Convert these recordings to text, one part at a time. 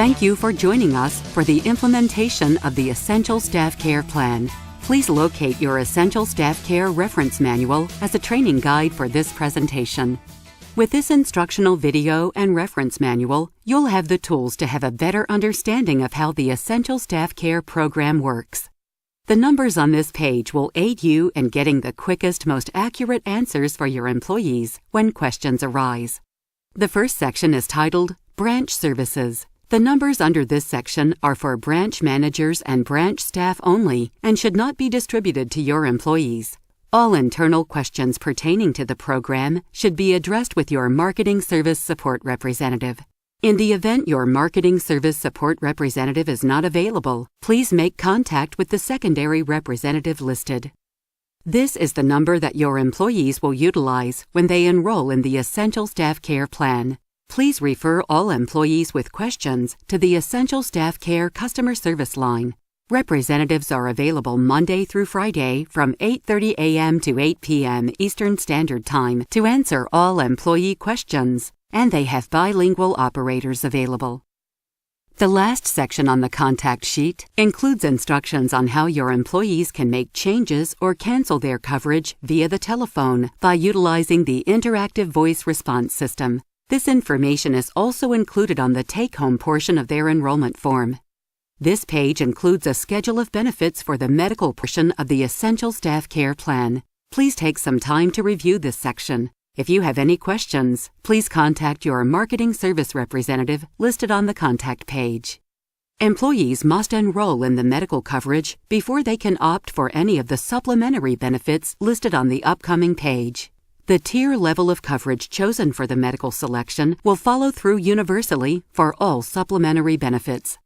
Thank you for joining us for the implementation of the Essential Staff Care Plan. Please locate your Essential Staff Care reference manual as a training guide for this presentation. With this instructional video and reference manual, you'll have the tools to have a better understanding of how the Essential Staff Care program works. The numbers on this page will aid you in getting the quickest, most accurate answers for your employees when questions arise. The first section is titled Branch Services. The numbers under this section are for branch managers and branch staff only and should not be distributed to your employees. All internal questions pertaining to the program should be addressed with your Marketing Service Support Representative. In the event your Marketing Service Support Representative is not available, please make contact with the secondary representative listed. This is the number that your employees will utilize when they enroll in the Essential Staff Care Plan. Please refer all employees with questions to the Essential Staff Care Customer Service line. Representatives are available Monday through Friday from 8:30 a.m. to 8 p.m. Eastern Standard Time to answer all employee questions, and they have bilingual operators available. The last section on the contact sheet includes instructions on how your employees can make changes or cancel their coverage via the telephone by utilizing the interactive voice response system. This information is also included on the take-home portion of their enrollment form. This page includes a schedule of benefits for the medical portion of the Essential Staff Care Plan. Please take some time to review this section. If you have any questions, please contact your Marketing Service Representative listed on the contact page. Employees must enroll in the medical coverage before they can opt for any of the supplementary benefits listed on the upcoming page. The tier level of coverage chosen for the medical selection will follow through universally for all supplementary benefits.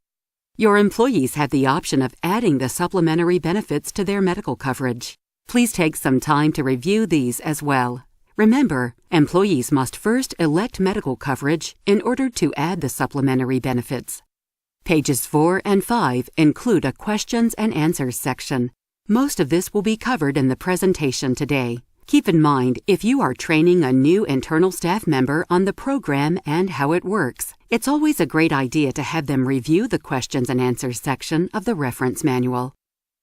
Your employees have the option of adding the supplementary benefits to their medical coverage. Please take some time to review these as well. Remember, employees must first elect medical coverage in order to add the supplementary benefits. Pages 4 and 5 include a questions and answers section. Most of this will be covered in the presentation today. Keep in mind, if you are training a new internal staff member on the program and how it works, it's always a great idea to have them review the questions and answers section of the reference manual.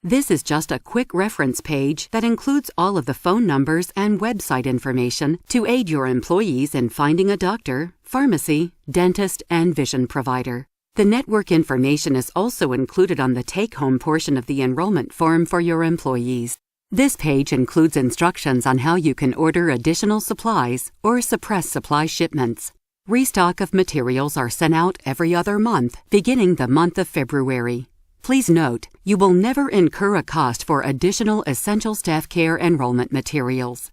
This is just a quick reference page that includes all of the phone numbers and website information to aid your employees in finding a doctor, pharmacy, dentist, and vision provider. The network information is also included on the take-home portion of the enrollment form for your employees. This page includes instructions on how you can order additional supplies or suppress supply shipments. Restock of materials are sent out every other month, beginning the month of February. Please note, you will never incur a cost for additional Essential Staff Care enrollment materials.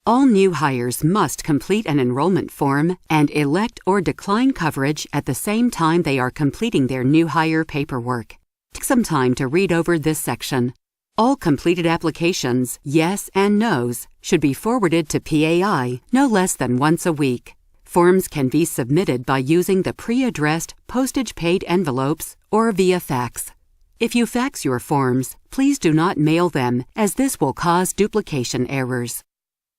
All new hires must complete an enrollment form and elect or decline coverage at the same time they are completing their new hire paperwork. Take some time to read over this section. All completed applications, yes and no's, should be forwarded to PAI no less than once a week. Forms can be submitted by using the pre-addressed postage-paid envelopes or via fax. If you fax your forms, please do not mail them, as this will cause duplication errors.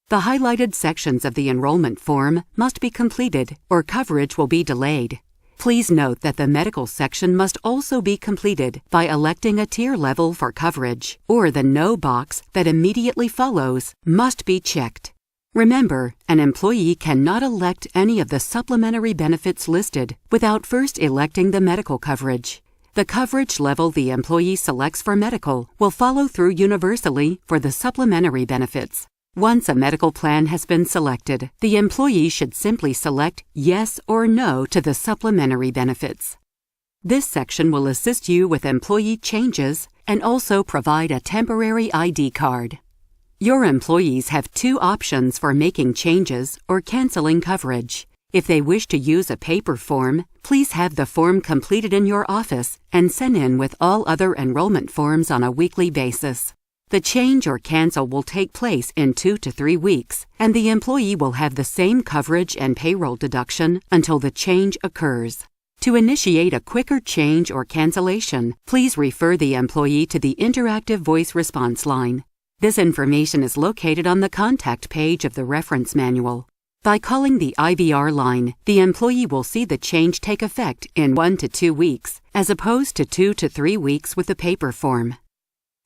The highlighted sections of the enrollment form must be completed or coverage will be delayed. Please note that the medical section must also be completed by electing a tier level for coverage, or the No box that immediately follows must be checked. Remember, an employee cannot elect any of the supplementary benefits listed without first electing the medical coverage. The coverage level the employee selects for medical will follow through universally for the supplementary benefits. Once a medical plan has been selected, the employee should simply select yes or no to the supplementary benefits. This section will assist you with employee changes and also provide a temporary ID card. Your employees have two options for making changes or canceling coverage. If they wish to use a paper form, please have the form completed in your office and sent in with all other enrollment forms on a weekly basis. The change or cancel will take place in 2 to 3 weeks, and the employee will have the same coverage and payroll deduction until the change occurs. To initiate a quicker change or cancellation, please refer the employee to the interactive voice response line. This information is located on the contact page of the reference manual. By calling the IVR line, the employee will see the change take effect in 1 to 2 weeks, as opposed to 2 to 3 weeks with the paper form.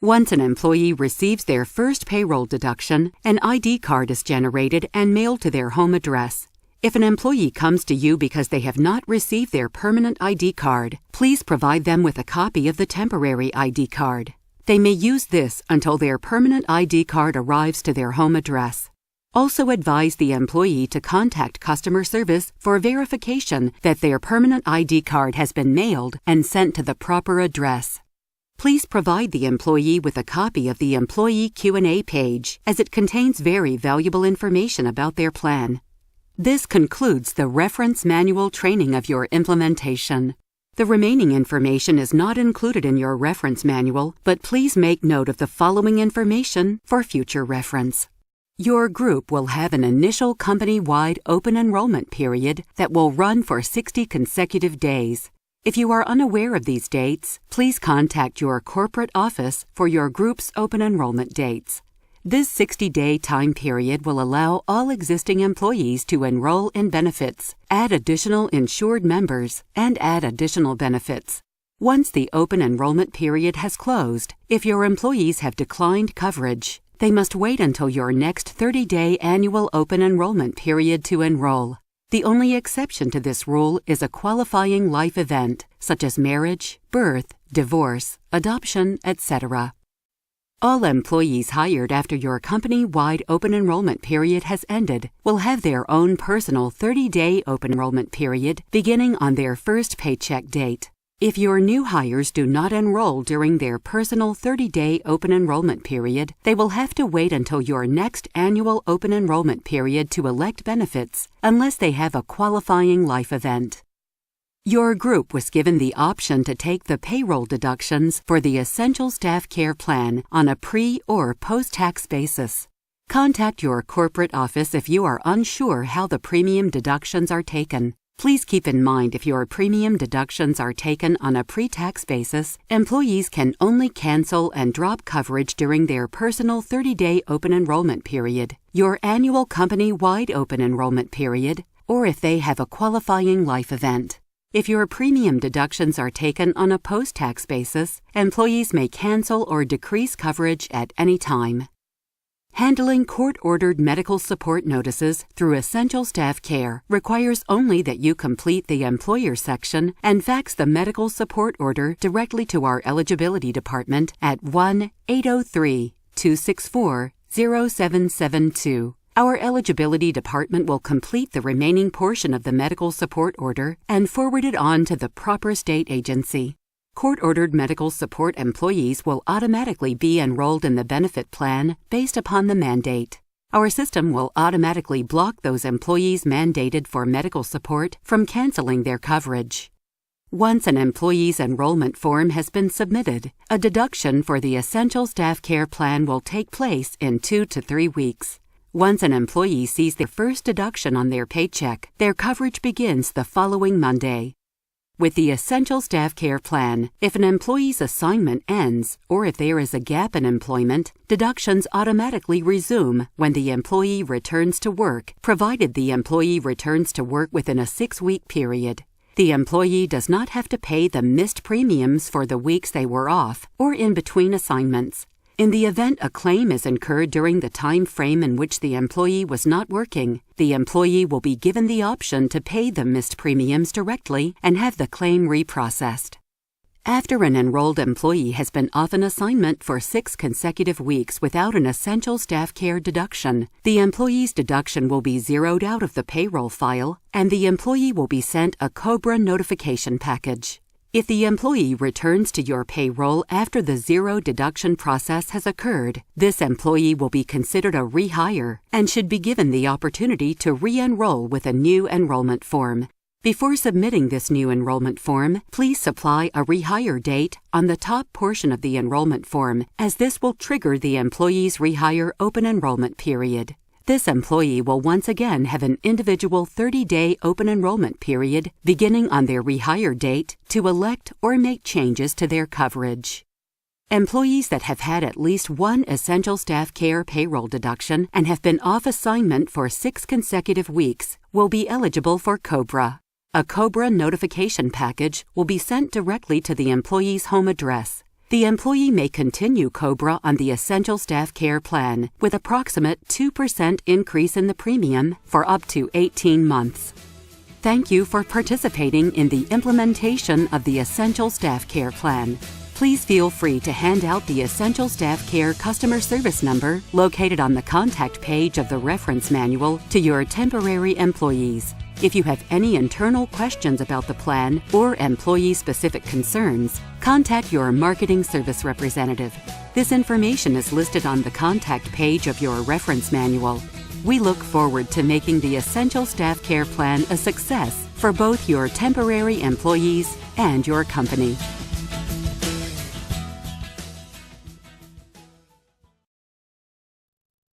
Once an employee receives their first payroll deduction, an ID card is generated and mailed to their home address. If an employee comes to you because they have not received their permanent ID card, please provide them with a copy of the temporary ID card. They may use this until their permanent ID card arrives to their home address. Also advise the employee to contact customer service for verification that their permanent ID card has been mailed and sent to the proper address. Please provide the employee with a copy of the Employee Q&A page, as it contains very valuable information about their plan. This concludes the reference manual training of your implementation. The remaining information is not included in your reference manual, but please make note of the following information for future reference. Your group will have an initial company-wide open enrollment period that will run for 60 consecutive days. If you are unaware of these dates, please contact your corporate office for your group's open enrollment dates. This 60-day time period will allow all existing employees to enroll in benefits, add additional insured members, and add additional benefits. Once the open enrollment period has closed, if your employees have declined coverage, they must wait until your next 30-day annual open enrollment period to enroll. The only exception to this rule is a qualifying life event, such as marriage, birth, divorce, adoption, etc. All employees hired after your company-wide open enrollment period has ended will have their own personal 30-day open enrollment period beginning on their first paycheck date. If your new hires do not enroll during their personal 30-day open enrollment period, they will have to wait until your next annual open enrollment period to elect benefits, unless they have a qualifying life event. Your group was given the option to take the payroll deductions for the Essential Staff Care Plan on a pre- or post-tax basis. Contact your corporate office if you are unsure how the premium deductions are taken. Please keep in mind if your premium deductions are taken on a pre-tax basis, employees can only cancel and drop coverage during their personal 30-day open enrollment period, your annual company-wide open enrollment period, or if they have a qualifying life event. If your premium deductions are taken on a post-tax basis, employees may cancel or decrease coverage at any time. Handling court-ordered medical support notices through Essential Staff Care requires only that you complete the Employer section and fax the medical support order directly to our Eligibility Department at 1-803-264-0772. Our Eligibility Department will complete the remaining portion of the medical support order and forward it on to the proper state agency. Court-ordered medical support employees will automatically be enrolled in the benefit plan based upon the mandate. Our system will automatically block those employees mandated for medical support from canceling their coverage. Once an employee's enrollment form has been submitted, a deduction for the Essential Staff Care Plan will take place in 2 to 3 weeks. Once an employee sees their first deduction on their paycheck, their coverage begins the following Monday. With the Essential Staff Care Plan, if an employee's assignment ends or if there is a gap in employment, deductions automatically resume when the employee returns to work, provided the employee returns to work within a 6-week period. The employee does not have to pay the missed premiums for the weeks they were off or in between assignments. In the event a claim is incurred during the time frame in which the employee was not working, the employee will be given the option to pay the missed premiums directly and have the claim reprocessed. After an enrolled employee has been off an assignment for 6 consecutive weeks without an Essential Staff Care deduction, the employee's deduction will be zeroed out of the payroll file and the employee will be sent a COBRA notification package. If the employee returns to your payroll after the zero deduction process has occurred, this employee will be considered a rehire and should be given the opportunity to re-enroll with a new enrollment form. Before submitting this new enrollment form, please supply a rehire date on the top portion of the enrollment form, as this will trigger the employee's rehire open enrollment period. This employee will once again have an individual 30-day open enrollment period beginning on their rehire date to elect or make changes to their coverage. Employees that have had at least one Essential Staff Care payroll deduction and have been off assignment for 6 consecutive weeks will be eligible for COBRA. A COBRA notification package will be sent directly to the employee's home address. The employee may continue COBRA on the Essential Staff Care Plan with approximate 2% increase in the premium for up to 18 months. Thank you for participating in the implementation of the Essential Staff Care Plan. Please feel free to hand out the Essential Staff Care customer service number located on the contact page of the reference manual to your temporary employees. If you have any internal questions about the plan or employee-specific concerns, contact your marketing service representative. This information is listed on the contact page of your reference manual. We look forward to making the Essential Staff Care Plan a success for both your temporary employees and your company.